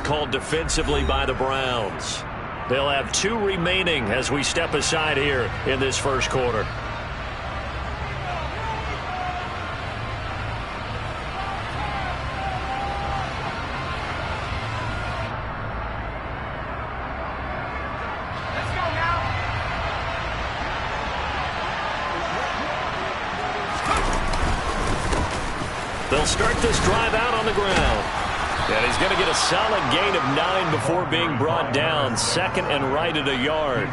called defensively by the Browns. They'll have 2 remaining as we step aside here in this first quarter. They'll start this drive out on the ground. And he's going to get a solid gain of 9 before being brought down. Second and right at a yard.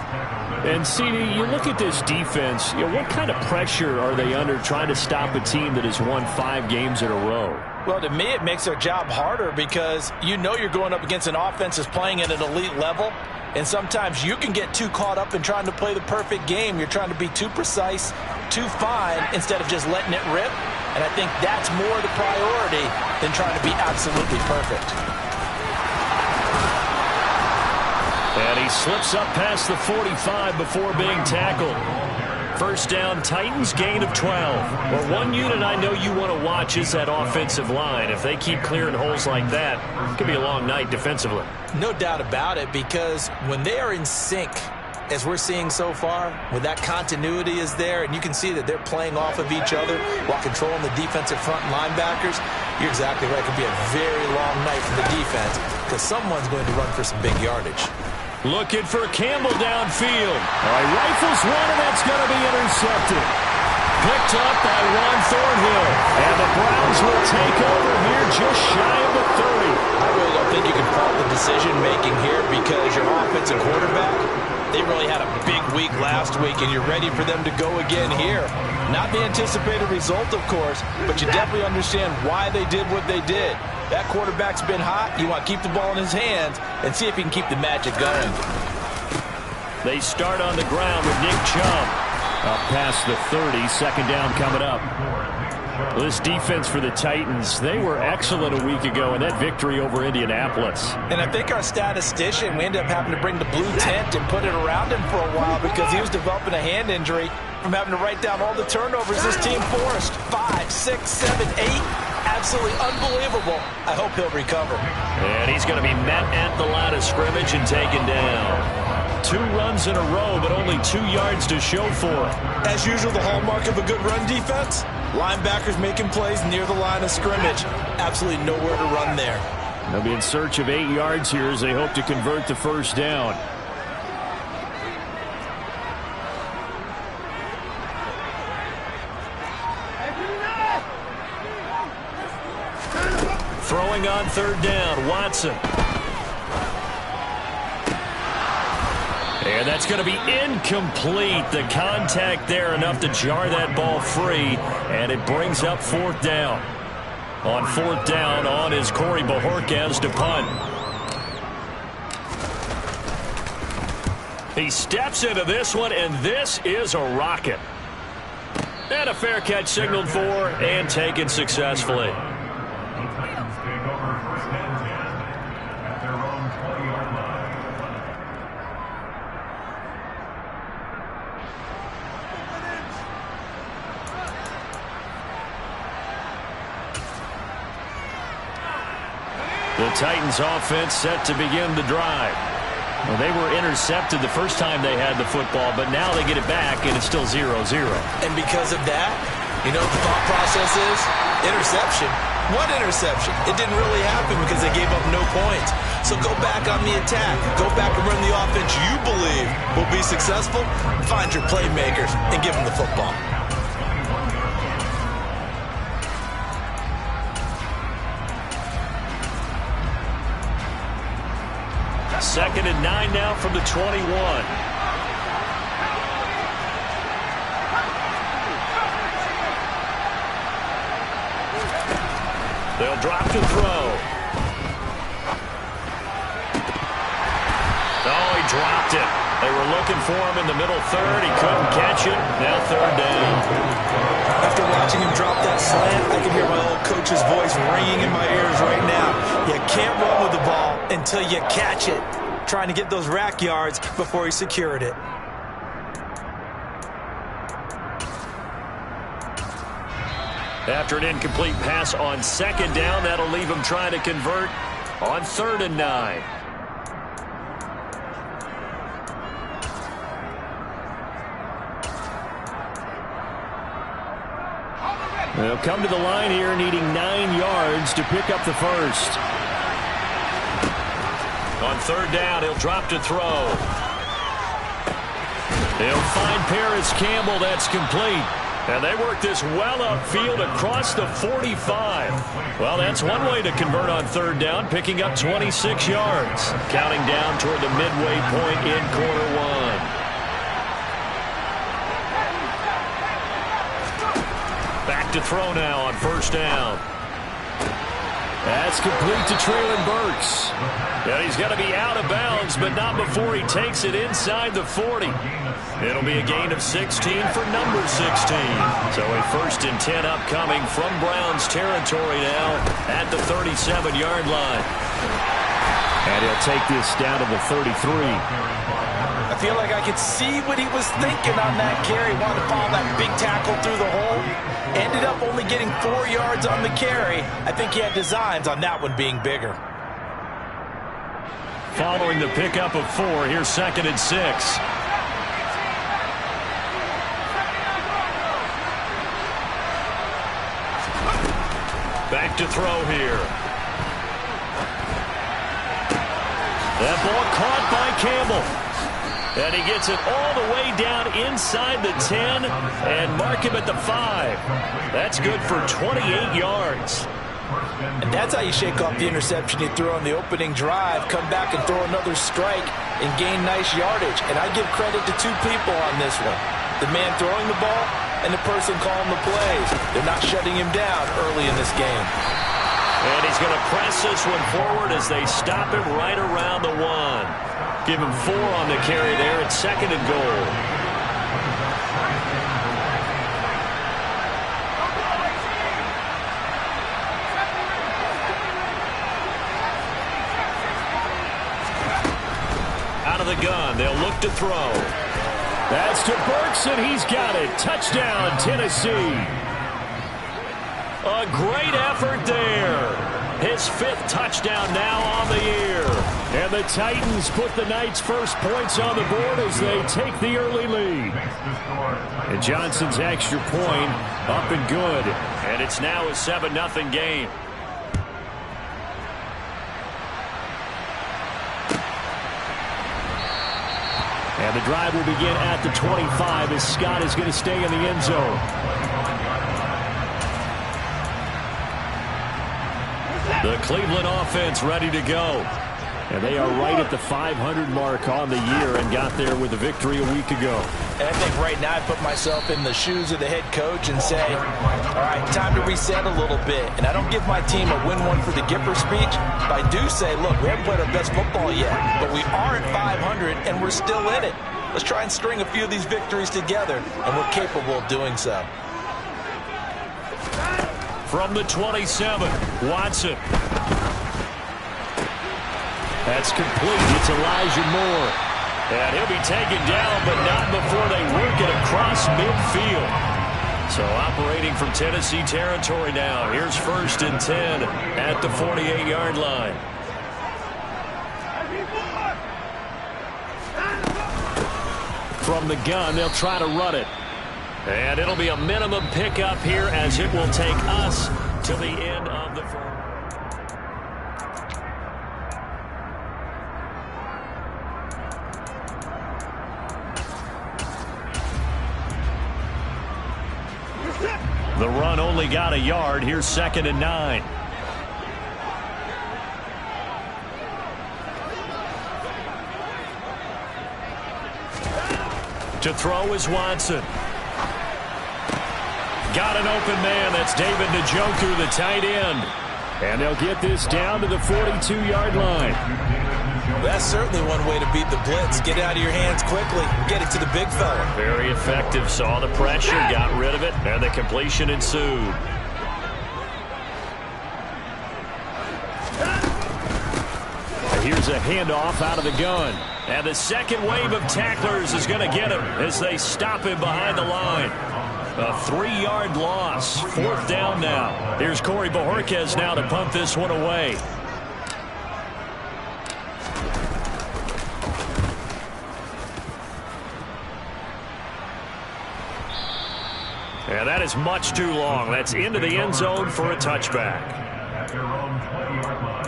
And, CD, you look at this defense, what kind of pressure are they under trying to stop a team that has won 5 games in a row? Well, to me, it makes their job harder because you know you're going up against an offense that's playing at an elite level. And sometimes you can get too caught up in trying to play the perfect game. You're trying to be too precise, too fine, instead of just letting it rip. And I think that's more the priority than trying to be absolutely perfect. And he slips up past the 45 before being tackled. First down, Titans gain of 12. Well, one unit I know you want to watch is that offensive line. If they keep clearing holes like that, it could be a long night defensively. No doubt about it, because when they are in sync, as we're seeing so far, when that continuity is there and you can see that they're playing off of each other while controlling the defensive front linebackers, you're exactly right. It could be a very long night for the defense because someone's going to run for some big yardage. Looking for Campbell downfield. All right, rifles one, and that's going to be intercepted. Picked up by Juan Thornhill. And the Browns will take over here just shy of the 30. I really don't think you can fault the decision-making here because your offensive quarterback, they really had a big week last week, and you're ready for them to go again here. Not the anticipated result, of course, but you definitely understand why they did what they did. That quarterback's been hot. You want to keep the ball in his hands and see if he can keep the magic going. They start on the ground with Nick Chubb. Up past the 30, second down coming up. This defense for the Titans, they were excellent a week ago in that victory over Indianapolis. And I think our statistician, we ended up having to bring the blue tent and put it around him for a while because he was developing a hand injury from having to write down all the turnovers this team forced. 5, 6, 7, 8. Absolutely unbelievable. I hope he'll recover. And he's going to be met at the line of scrimmage and taken down. 2 runs in a row, but only 2 yards to show for it. As usual, the hallmark of a good run defense, linebackers making plays near the line of scrimmage. Absolutely nowhere to run there. They'll be in search of 8 yards here as they hope to convert the first down. Throwing on third down, Watson. And that's going to be incomplete. The contact there enough to jar that ball free, and it brings up fourth down. On fourth down, on is Corey Bojorquez to punt. He steps into this one, and this is a rocket. And a fair catch signaled for and taken successfully. The Titans offense set to begin the drive. Well, they were intercepted the first time they had the football, but now they get it back, and it's still 0-0. And because of that, you know what the thought process is? Interception. What interception? It didn't really happen because they gave up no points. So go back on the attack. Go back and run the offense you believe will be successful. Find your playmakers and give them the football. Second and 9 now from the 21. They'll drop to throw. Oh, he dropped it. They were looking for him in the middle third. He couldn't catch it. Now third down. After watching him drop that slant, I can hear my old coach's voice ringing in my ears right now. You can't run with the ball until you catch it. Trying to get those rack yards before he secured it. After an incomplete pass on second down, that'll leave him trying to convert on 3rd and 9. They'll come to the line here needing 9 yards to pick up the first. On 3rd down, he'll drop to throw. They'll find Paris Campbell. That's complete. And they work this well upfield across the 45. Well, that's one way to convert on 3rd down, picking up 26 yards. Counting down toward the midway point in quarter 1. Back to throw now on 1st down. That's complete to Treylon Burks. Yeah, he's got to be out of bounds, but not before he takes it inside the 40. It'll be a gain of 16 for number 16. So a 1st and 10 upcoming from Browns territory now at the 37-yard line. And he'll take this down to the 33. I feel like I could see what he was thinking on that carry. Wanted to follow that big tackle through the hole. Ended up only getting 4 yards on the carry. I think he had designs on that one being bigger. Following the pickup of 4, here's 2nd and 6. Back to throw here. That ball caught by Campbell. And he gets it all the way down inside the 10 and mark him at the 5. That's good for 28 yards. And that's how you shake off the interception you threw on the opening drive, come back and throw another strike and gain nice yardage. And I give credit to 2 people on this one. The man throwing the ball and the person calling the plays. They're not shutting him down early in this game. And he's going to press this one forward as they stop him right around the 1. Give him 4 on the carry there at 2nd and goal. Out of the gun, they'll look to throw. That's to Burks, and he's got it. Touchdown, Tennessee. A great effort there. His 5th touchdown now on the year. And the Titans put the Knights' first points on the board as they take the early lead. And Johnson's extra point up and good. And it's now a 7-0 game. And the drive will begin at the 25 as Scott is going to stay in the end zone. The Cleveland offense ready to go. And they are right at the 500 mark on the year and got there with a victory a week ago. And I think right now I put myself in the shoes of the head coach and say, all right, time to reset a little bit. And I don't give my team a win one for the Gipper speech, but I do say, look, we haven't played our best football yet, but we are at 500 and we're still in it. Let's try and string a few of these victories together, and we're capable of doing so. From the 27, Watson. That's complete. It's Elijah Moore. And he'll be taken down, but not before they work it across midfield. So operating from Tennessee territory now. Here's 1st and 10 at the 48-yard line. From the gun, they'll try to run it. And it'll be a minimum pickup here as it will take us to the end of the first. The run only got a yard. Here's 2nd and 9. To throw is Watson. Got an open man. That's David Njoku, the tight end. And they'll get this down to the 42-yard line. That's certainly one way to beat the blitz. Get it out of your hands quickly. Get it to the big fella. Very effective. Saw the pressure, got rid of it, and the completion ensued. Here's a handoff out of the gun. And the second wave of tacklers is going to get him as they stop him behind the line. A 3-yard loss. 4th down now. Here's Corey Bojorquez now to punt this one away. And that is much too long. That's into the end zone for a touchback. At their own 20-yard line.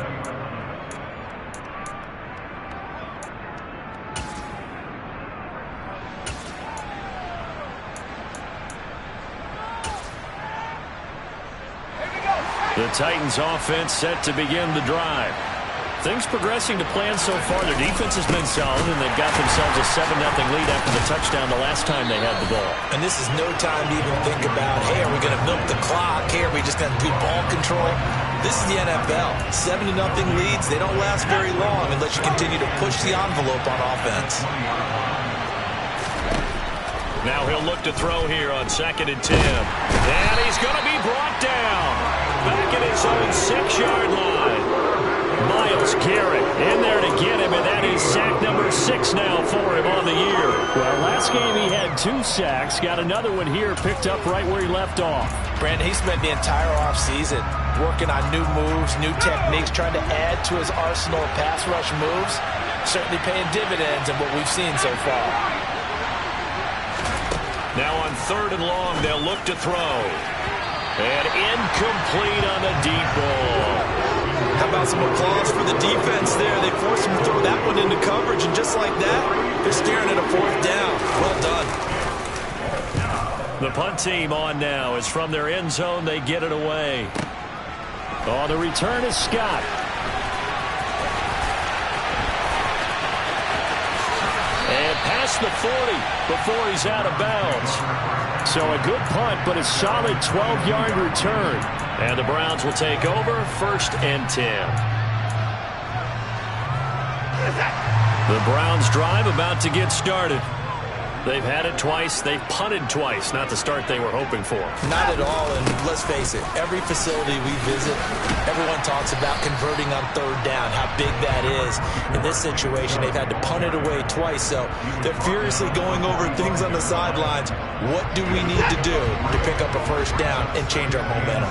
The Titans offense set to begin the drive. Things progressing to plan so far. Their defense has been solid, and they've got themselves a 7-0 lead after the touchdown the last time they had the ball. And this is no time to even think about, hey, are we going to milk the clock? Hey, are we just going to do ball control? This is the NFL. 7-0 leads, they don't last very long unless you continue to push the envelope on offense. Now he'll look to throw here on 2nd and 10. And he's going to be brought down. Back at his own 6-yard line. Myles Garrett in there to get him, and that is sack number 6 now for him on the year. Well, last game he had 2 sacks. Got another one here picked up right where he left off. Brandon, he spent the entire offseason working on new moves, new techniques, trying to add to his arsenal of pass rush moves. Certainly paying dividends in what we've seen so far. Now on 3rd and long, they'll look to throw. And incomplete on the deep ball. How about some applause for the defense there? They forced him to throw that one into coverage, and just like that, they're staring at a 4th down. Well done. The punt team on now is from their end zone. They get it away. Oh, the return is Scott. And past the 40 before he's out of bounds. So a good punt, but a solid 12-yard return. And the Browns will take over 1st and 10. The Browns drive about to get started. They've had it twice. They've punted twice. Not the start they were hoping for. Not at all, and let's face it, every facility we visit, everyone talks about converting on 3rd down, how big that is. In this situation, they've had to punt it away twice, so they're furiously going over things on the sidelines. What do we need to do to pick up a 1st down and change our momentum?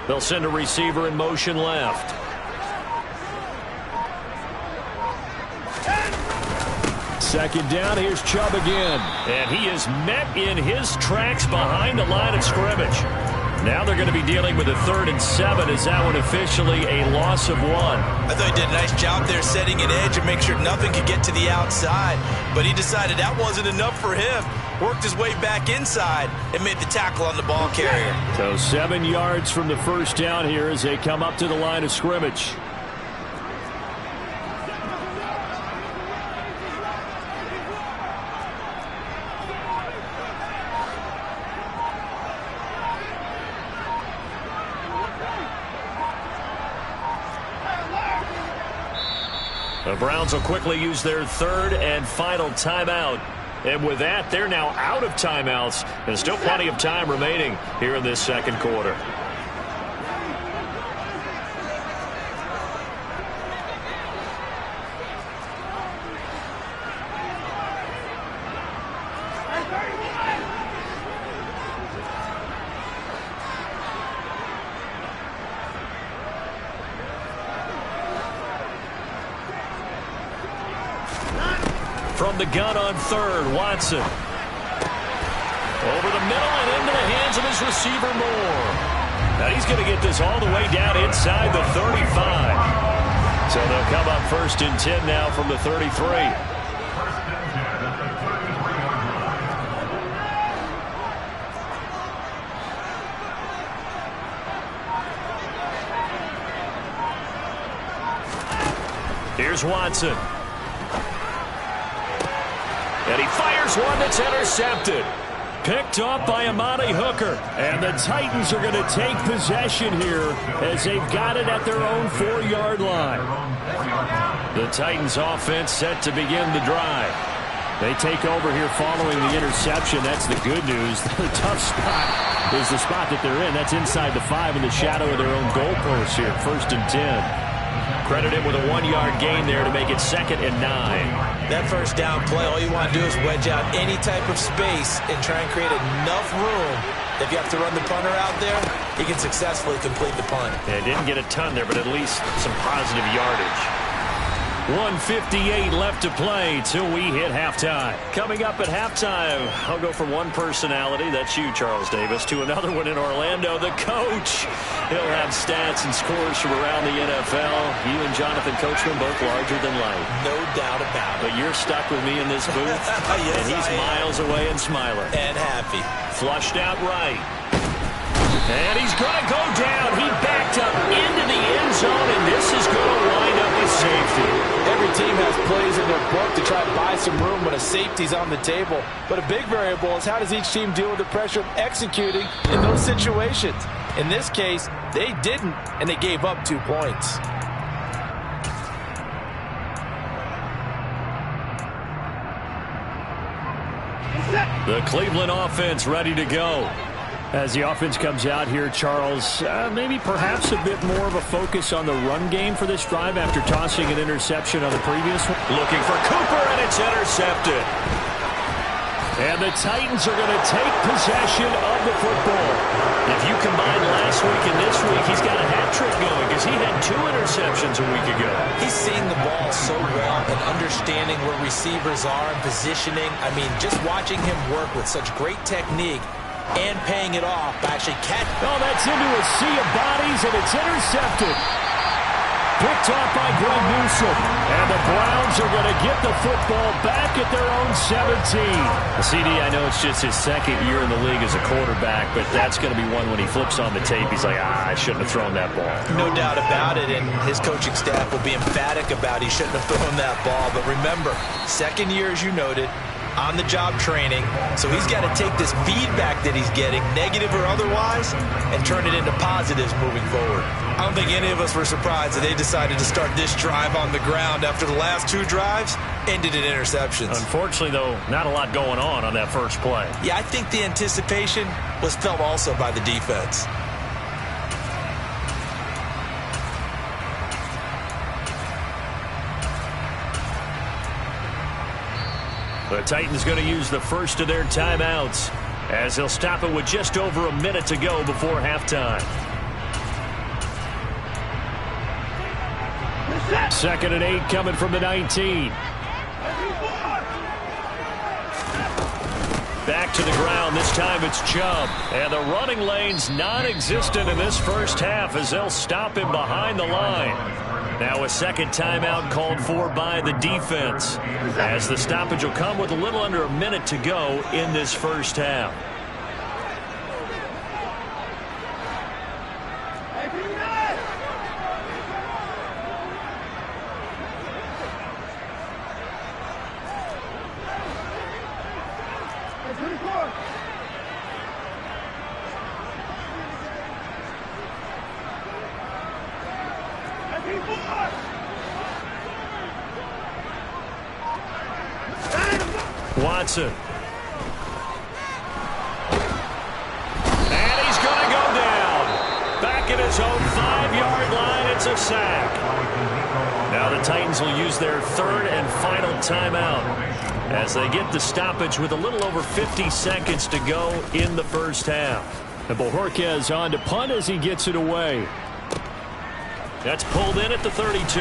They'll send a receiver in motion left. Second down, here's Chubb again. And he is met in his tracks behind the line of scrimmage. Now they're going to be dealing with a 3rd and 7. Is that one officially a loss of 1? I thought he did a nice job there setting an edge and make sure nothing could get to the outside. But he decided that wasn't enough for him. Worked his way back inside and made the tackle on the ball carrier. So 7 yards from the 1st down here as they come up to the line of scrimmage. The Browns will quickly use their 3rd and final timeout. And with that, they're now out of timeouts. And still plenty of time remaining here in this 2nd quarter. From the gun on 3rd, Watson. Over the middle and into the hands of his receiver, Moore. Now he's going to get this all the way down inside the 35. So they'll come up 1st and 10 now from the 33. Here's Watson. And he fires one that's intercepted. Picked off by Amani Hooker. And the Titans are going to take possession here as they've got it at their own 4-yard line. The Titans offense set to begin the drive. They take over here following the interception. That's the good news. The tough spot is the spot that they're in. That's inside the 5 in the shadow of their own goalpost here. 1st and 10. Credit him with a 1-yard gain there to make it 2nd and 9. That 1st down play, all you want to do is wedge out any type of space and try and create enough room. If you have to run the punter out there, he can successfully complete the punt. Yeah, didn't get a ton there, but at least some positive yardage. 1:58 left to play till we hit halftime. Coming up at halftime, I'll go from one personality, that's you, Charles Davis, to another one in Orlando, the coach. He'll have stats and scores from around the NFL. You and Jonathan Coachman both larger than life. No doubt about it. But you're stuck with me in this booth, yes, and he's miles away and smiling. And happy. Flushed out right. And he's going to go down. He backed up into the end zone, and this is going to wind up with safety. Every team has plays in their book to try to buy some room when a safety's on the table. But a big variable is how does each team deal with the pressure of executing in those situations. In this case, they didn't, and they gave up 2 points. The Cleveland offense ready to go. As the offense comes out here, Charles, maybe perhaps a bit more of a focus on the run game for this drive after tossing an interception on the previous one. Looking for Cooper, and it's intercepted. And the Titans are going to take possession of the football. If you combine last week and this week, he's got a hat trick going because he had 2 interceptions a week ago. He's seeing the ball so well and understanding where receivers are and positioning. I mean, just watching him work with such great technique and paying it off by actually catching. Oh, that's into a sea of bodies, and it's intercepted. Picked off by Greg Newsome. And the Browns are going to get the football back at their own 17. CD, I know it's just his second year in the league as a quarterback, but that's going to be one when he flips on the tape. He's like, I shouldn't have thrown that ball. No doubt about it, and his coaching staff will be emphatic about he shouldn't have thrown that ball. But remember, second year, as you noted, on-the-job training, so he's got to take this feedback that he's getting, negative or otherwise, and turn it into positives moving forward. I don't think any of us were surprised that they decided to start this drive on the ground after the last 2 drives ended in interceptions. Unfortunately, though, not a lot going on that first play. Yeah, I think the anticipation was felt also by the defense. The Titans going to use the first of their timeouts as they'll stop it with just over a minute to go before halftime. 2nd and 8 coming from the 19. Back to the ground. This time it's Chubb. And the running lane's non-existent in this first half as they'll stop him behind the line. Now a second timeout called for by the defense as the stoppage will come with a little under a minute to go in this first half. Watson. And he's going to go down. Back at his own 5-yard line, it's a sack. Now the Titans will use their 3rd and final timeout as they get the stoppage with a little over 50 seconds to go in the first half. And Bojorquez on to punt as he gets it away. That's pulled in at the 32.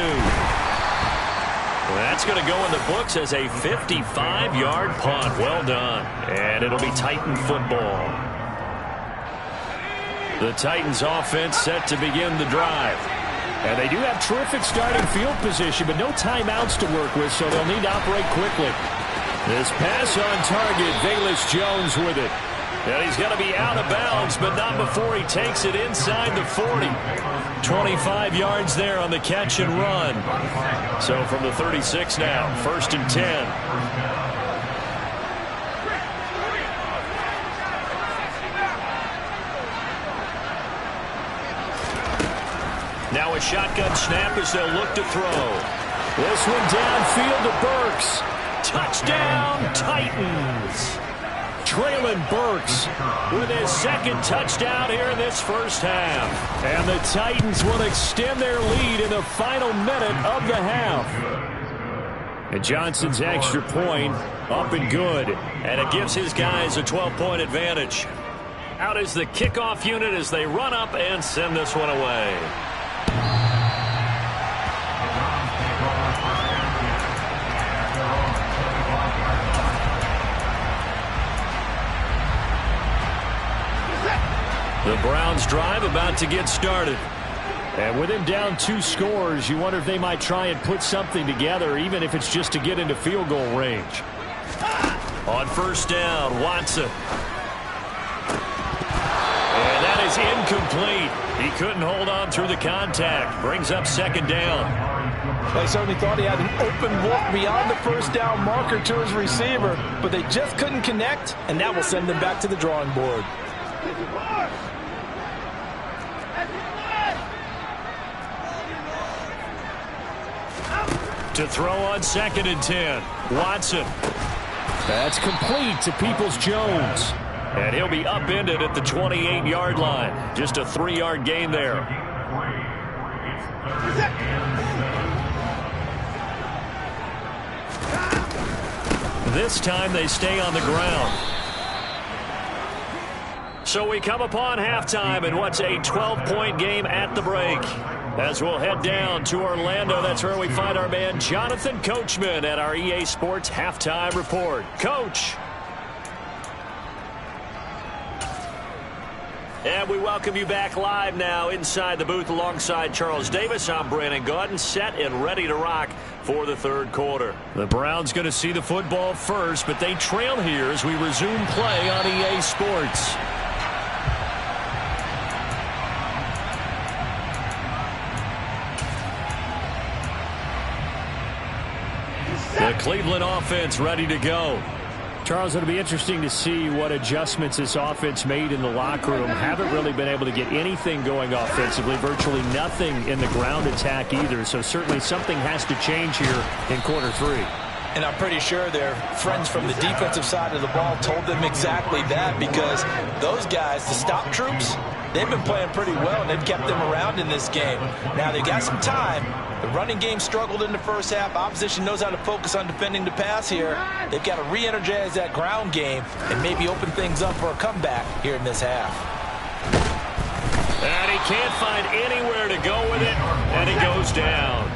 That's going to go in the books as a 55-yard punt. Well done. And it'll be Titan football. The Titans offense set to begin the drive. And they do have terrific starting field position, but no timeouts to work with, so they'll need to operate quickly. This pass on target, Velus Jones with it. And he's going to be out of bounds, but not before he takes it inside the 40. 25 yards there on the catch and run. So from the 36 now, 1st and 10. Now a shotgun snap as they'll look to throw. This one downfield to Burks. Touchdown, Titans. Traylon Burks with his 2nd touchdown here in this first half. And the Titans will extend their lead in the final minute of the half. And Johnson's extra point up and good. And it gives his guys a 12-point advantage. Out is the kickoff unit as they run up and send this one away. The Browns drive about to get started. And with him down 2 scores, you wonder if they might try and put something together, even if it's just to get into field goal range. On first down, Watson. And that is incomplete. He couldn't hold on through the contact. Brings up second down. They certainly thought he had an open look beyond the first down marker to his receiver, but they just couldn't connect, and that will send them back to the drawing board. To throw on 2nd and 10. Watson. That's complete to Peoples-Jones. And he'll be upended at the 28-yard line. Just a 3-yard gain there. This time they stay on the ground. So we come upon halftime in what's a 12-point game at the break. As we'll head down to Orlando, that's where we find our man Jonathan Coachman at our EA Sports Halftime Report. Coach. And we welcome you back live now inside the booth alongside Charles Davis. I'm Brandon Gaudin, set and ready to rock for the third quarter. The Browns going to see the football first, but they trail here as we resume play on EA Sports. The Cleveland offense ready to go. Charles, it'll be interesting to see what adjustments this offense made in the locker room. Haven't really been able to get anything going offensively. Virtually nothing in the ground attack either. So certainly something has to change here in quarter 3. And I'm pretty sure their friends from the defensive side of the ball told them exactly that, because those guys, the stop troops, they've been playing pretty well, and they've kept them around in this game. Now, they got some time. The running game struggled in the first half. Opposition knows how to focus on defending the pass here. They've got to re-energize that ground game and maybe open things up for a comeback here in this half. And he can't find anywhere to go with it, and he goes down.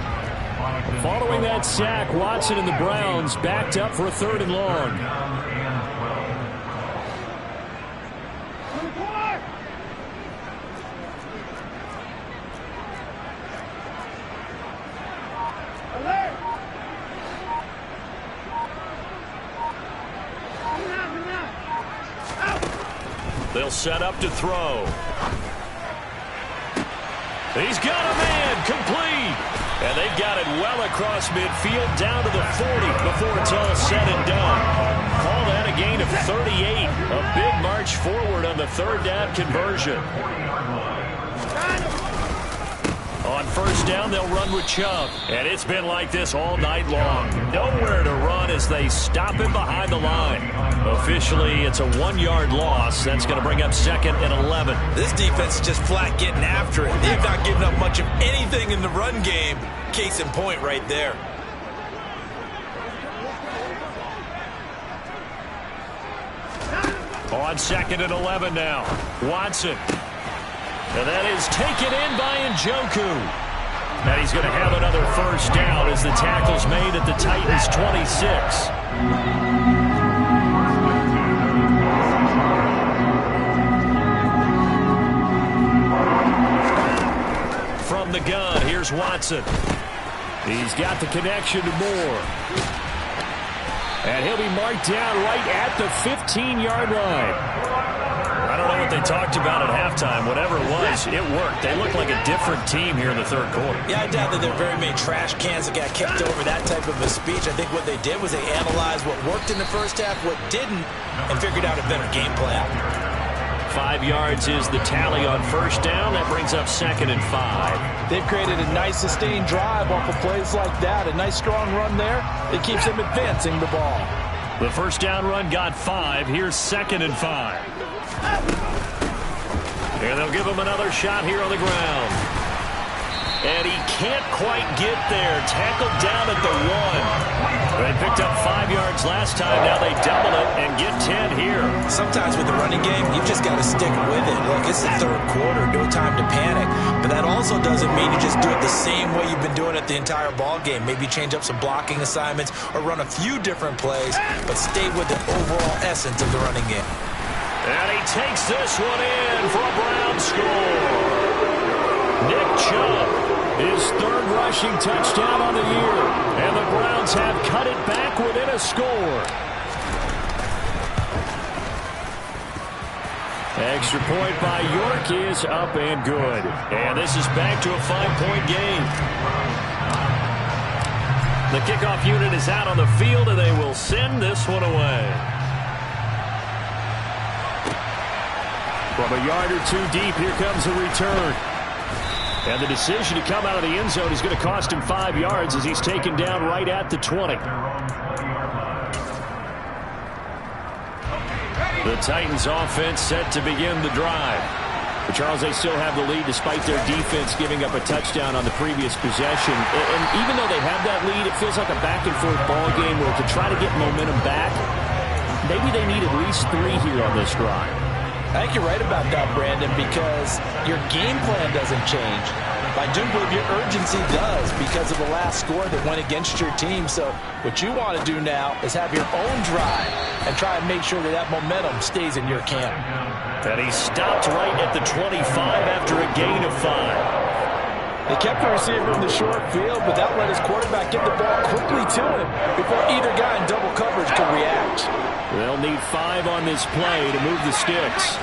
Following that sack, Watson and the Browns backed up for a 3rd and long. They'll set up to throw. He's got a man, complete. And they've got it well across midfield down to the 40 before it's all said and done. Call that a gain of 38. A big march forward on the 3rd down conversion. On first down, they'll run with Chubb. And it's been like this all night long. Nowhere to run as they stop him behind the line. Officially, it's a 1-yard loss. That's going to bring up 2nd and 11. This defense is just flat getting after it. They've not given up much of anything in the run game. Case in point right there. On 2nd and 11 now. Watson. And that is taken in by Njoku. And he's going to have another first down as the tackle's made at the Titans' 26. From the gun, here's Watson. He's got the connection to Moore. And he'll be marked down right at the 15-yard line. I don't know what they talked about at halftime. Whatever it was, it worked. They look like a different team here in the 3rd quarter. Yeah, I doubt that there are very many trash cans that got kicked over that type of a speech. I think what they did was they analyzed what worked in the first half, what didn't, and figured out a better game plan. 5 yards is the tally on first down. That brings up 2nd and 5. They've created a nice sustained drive off of plays like that. A nice strong run there. It keeps them advancing the ball. The first down run got 5. Here's 2nd and 5. And they'll give him another shot here on the ground. And he can't quite get there. Tackled down at the 1. They picked up 5 yards last time. Now they double it and get 10 here. Sometimes with the running game, you've just got to stick with it. Look, it's the 3rd quarter. No time to panic. But that also doesn't mean you just do it the same way you've been doing it the entire ball game. Maybe change up some blocking assignments or run a few different plays, but stay with the overall essence of the running game. And he takes this one in for a Brown score. Nick Chubb, his third rushing touchdown on the year. And the Browns have cut it back within a score. Extra point by York is up and good. And this is back to a 5-point game. The kickoff unit is out on the field, and they will send this one away. From a yard or two deep, here comes a return. And the decision to come out of the end zone is going to cost him 5 yards as he's taken down right at the 20. The Titans offense set to begin the drive. But Charles, they still have the lead despite their defense giving up a touchdown on the previous possession. And even though they have that lead, it feels like a back-and-forth ball game where to try to get momentum back, maybe they need at least 3 here on this drive. I think you're right about that, Brandon, because your game plan doesn't change. I do believe your urgency does because of the last score that went against your team. So what you want to do now is have your own drive and try and make sure that that momentum stays in your camp. And he stopped right at the 25 after a gain of 5. They kept the receiver in the short field, but that let his quarterback get the ball quickly to him before either guy in double coverage could react. They'll need 5 on this play to move the sticks.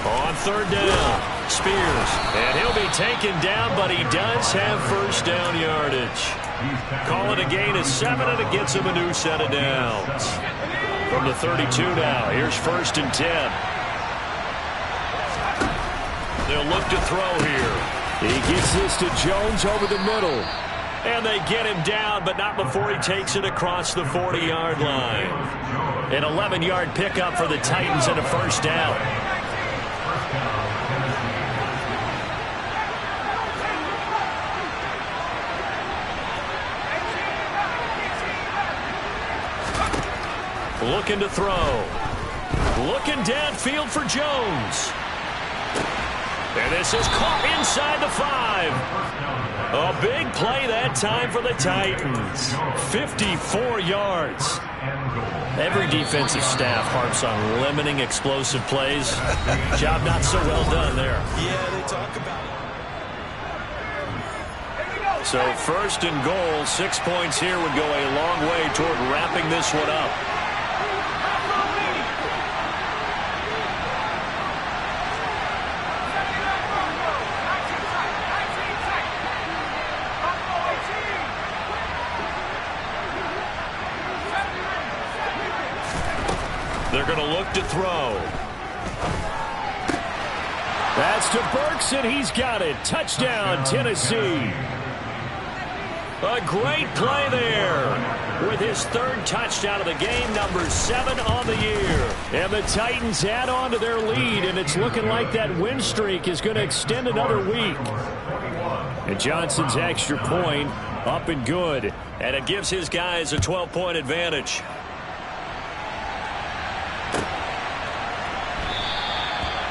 On third down, Spears. And he'll be taken down, but he does have first down yardage. Call it a gain of 7, and it gets him a new set of downs. From the 32 now, here's first and 10. They'll look to throw here. He gets this to Jones over the middle. And they get him down, but not before he takes it across the 40-yard line. An 11-yard pickup for the Titans and a first down. Looking to throw. Looking downfield for Jones. And this is caught inside the 5. A big play that time for the Titans. 54 yards. Every defensive staff harps on limiting explosive plays. Job not so well done there. Yeah, they talk about it. So first and goal, 6 points here would go a long way toward wrapping this one up. They're going to look to throw. That's to Burks, and he's got it. Touchdown, Tennessee. A great play there with his third touchdown of the game, number 7 on the year. And the Titans add on to their lead, and it's looking like that win streak is going to extend another week. And Johnson's extra point up and good, and it gives his guys a 12-point advantage.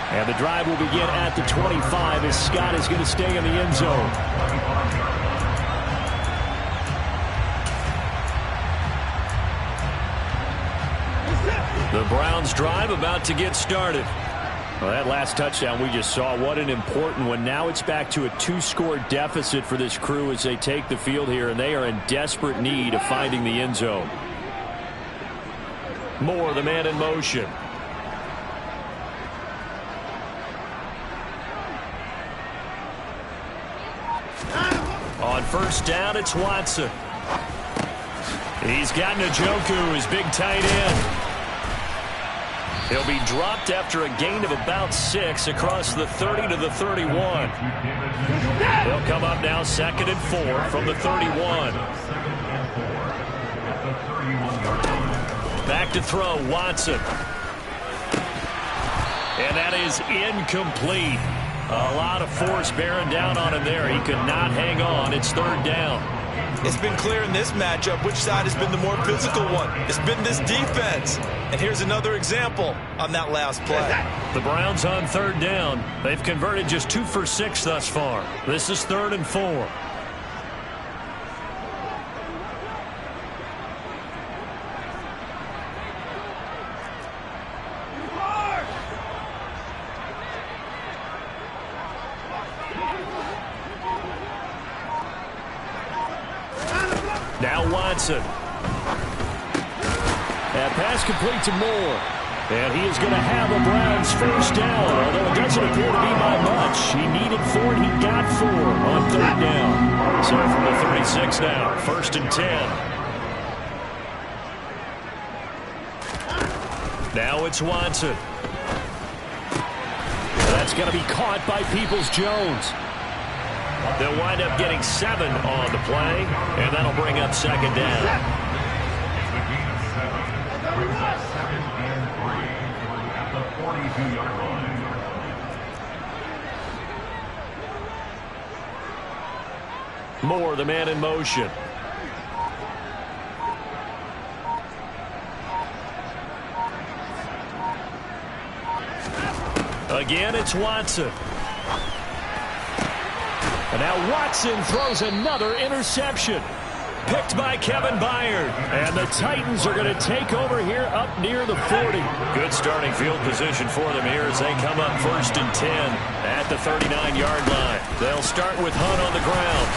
And the drive will begin at the 25 as Scott is going to stay in the end zone. The Browns drive about to get started. Well, that last touchdown we just saw, what an important one. Now it's back to a 2-score deficit for this crew as they take the field here, and they are in desperate need of finding the end zone. Moore, the man in motion. On first down, it's Watson. He's got Njoku, his big tight end. He'll be dropped after a gain of about 6 across the 30 to the 31. They'll come up now 2nd and 4 from the 31. Back to throw, Watson. And that is incomplete. A lot of force bearing down on him there. He could not hang on. It's 3rd down. It's been clear in this matchup which side has been the more physical one. It's been this defense. And here's another example on that last play. The Browns on 3rd down. They've converted just 2 for 6 thus far. This is 3rd and 4. Now Watson. That pass complete to Moore. And he is going to have a Browns first down, although it doesn't appear to be by much. He needed 4, and he got 4 on third down. So from the 36 now, 1st and 10. Now it's Watson. That's going to be caught by Peoples-Jones. They'll wind up getting 7 on the play, and that'll bring up 2nd down. At the 42-yard line. Moore, the man in motion. Again, it's Watson. And now Watson throws another interception. Picked by Kevin Byard. And the Titans are going to take over here up near the 40. Good starting field position for them here as they come up 1st and 10 at the 39-yard line. They'll start with Hunt on the ground.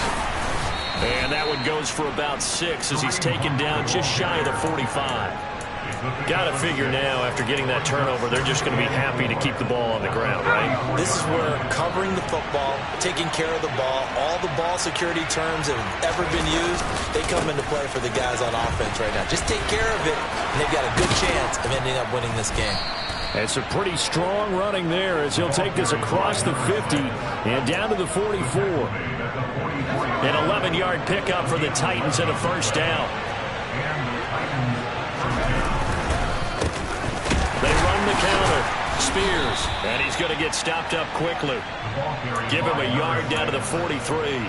And that one goes for about 6 as he's taken down just shy of the 45. Got to figure now, after getting that turnover, they're just going to be happy to keep the ball on the ground, right? This is where covering the football, taking care of the ball, all the ball security terms that have ever been used, they come into play for the guys on offense right now. Just take care of it, and they've got a good chance of ending up winning this game. It's a pretty strong running there as he'll take this across the 50 and down to the 44. An 11-yard pickup for the Titans and a first down. They run the counter. Spears. And he's going to get stopped up quickly. Give him a yard down to the 43.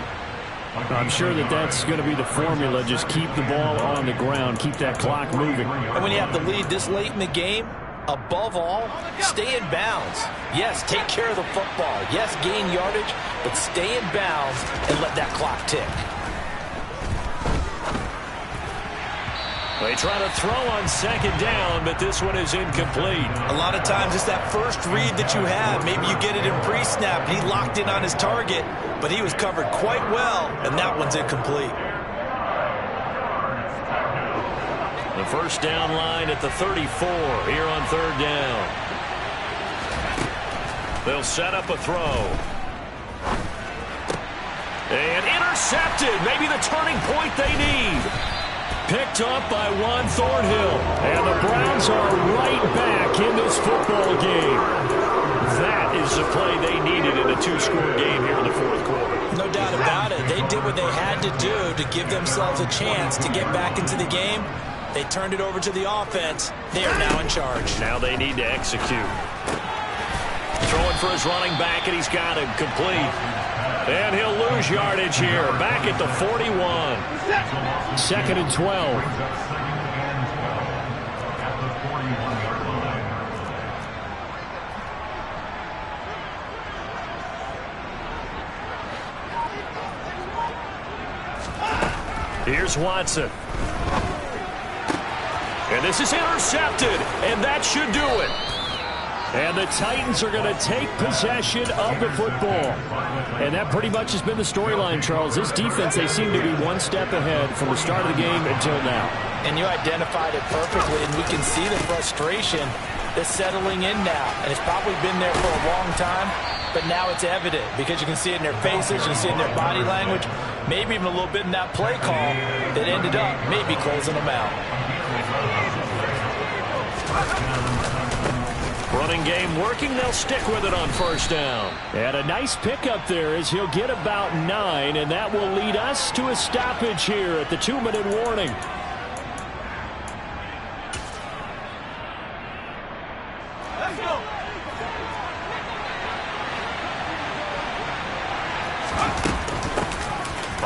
I'm sure that's going to be the formula. Just keep the ball on the ground. Keep that clock moving. And when you have the lead this late in the game, above all, stay in bounds. Yes, take care of the football. Yes, gain yardage, but stay in bounds and let that clock tick. They try to throw on 2nd down, but this one is incomplete. A lot of times it's that first read that you have. Maybe you get it in pre-snap. He locked in on his target, but he was covered quite well, and that one's incomplete. The first down line at the 34 here on 3rd down. They'll set up a throw. And intercepted. Maybe the turning point they need. Picked up by Juan Thornhill. And the Browns are right back in this football game. That is the play they needed in a 2-score game here in the 4th quarter. No doubt about it. They did what they had to do to give themselves a chance to get back into the game. They turned it over to the offense. They are now in charge. Now they need to execute. Throwing for his running back, and he's got him complete. And he'll lose yardage here. Back at the 41. 2nd and 12. Here's Watson. And this is intercepted, and that should do it. And the Titans are going to take possession of the football. And that pretty much has been the storyline, Charles. This defense, they seem to be one step ahead from the start of the game until now. And you identified it perfectly, and we can see the frustration that's settling in now. And it's probably been there for a long time, but now it's evident because you can see it in their faces, you can see it in their body language, maybe even a little bit in that play call that ended up maybe closing them out. Running game working. They'll stick with it on 1st down. And a nice pickup there as he'll get about 9, and that will lead us to a stoppage here at the 2-minute warning. Let's go.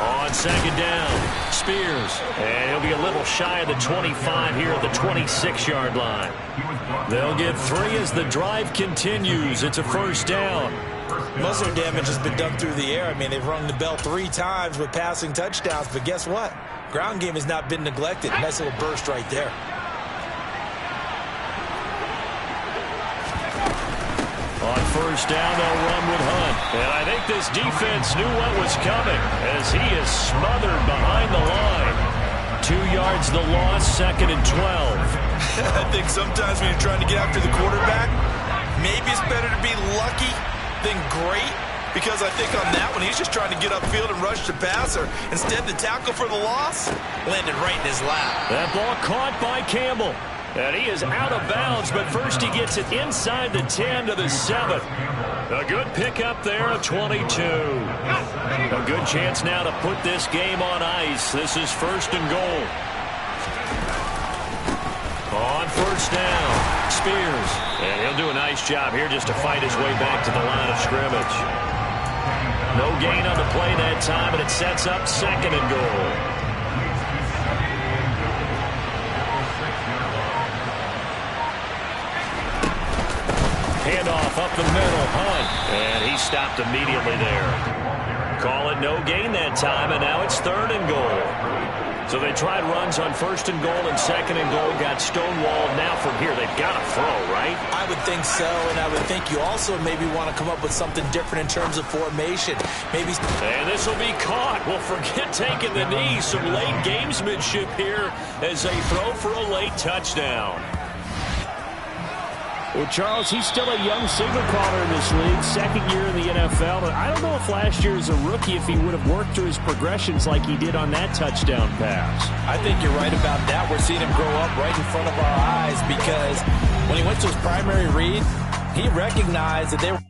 On 2nd down, Spears. And he'll be a little shy of the 25 here at the 26-yard line. They'll get 3 as the drive continues. It's a 1st down. Most of their damage has been done through the air. I mean, they've rung the bell 3 times with passing touchdowns, but guess what? Ground game has not been neglected. Nice little burst right there. On 1st down, they'll run with Hunt. And I think this defense knew what was coming as he is smothered behind the line. 2 yards the loss, 2nd and 12. I think sometimes when you're trying to get after the quarterback, maybe it's better to be lucky than great, because I think on that one, he's just trying to get upfield and rush the passer. Instead, the tackle for the loss landed right in his lap. That ball caught by Campbell. And he is out of bounds, but first he gets it inside the 10 to the 7. A good pickup there of 22. A good chance now to put this game on ice. This is 1st and goal. On 1st down, Spears. And he'll do a nice job here just to fight his way back to the line of scrimmage. No gain on the play that time, and it sets up 2nd and goal. Handoff up the middle, Hunt. And he stopped immediately there. Call it no gain that time, and now it's 3rd and goal. So they tried runs on 1st and goal and 2nd and goal, got stonewalled. Now from here, they've got to throw, right? I would think so, and I would think you also maybe want to come up with something different in terms of formation. Maybe. And this will be caught. Well, forget taking the knee. Some late gamesmanship here as they throw for a late touchdown. Well, Charles, he's still a young signal caller in this league, 2nd year in the NFL. And I don't know if last year as a rookie, if he would have worked through his progressions like he did on that touchdown pass. I think you're right about that. We're seeing him grow up right in front of our eyes, because when he went to his primary read, he recognized that they were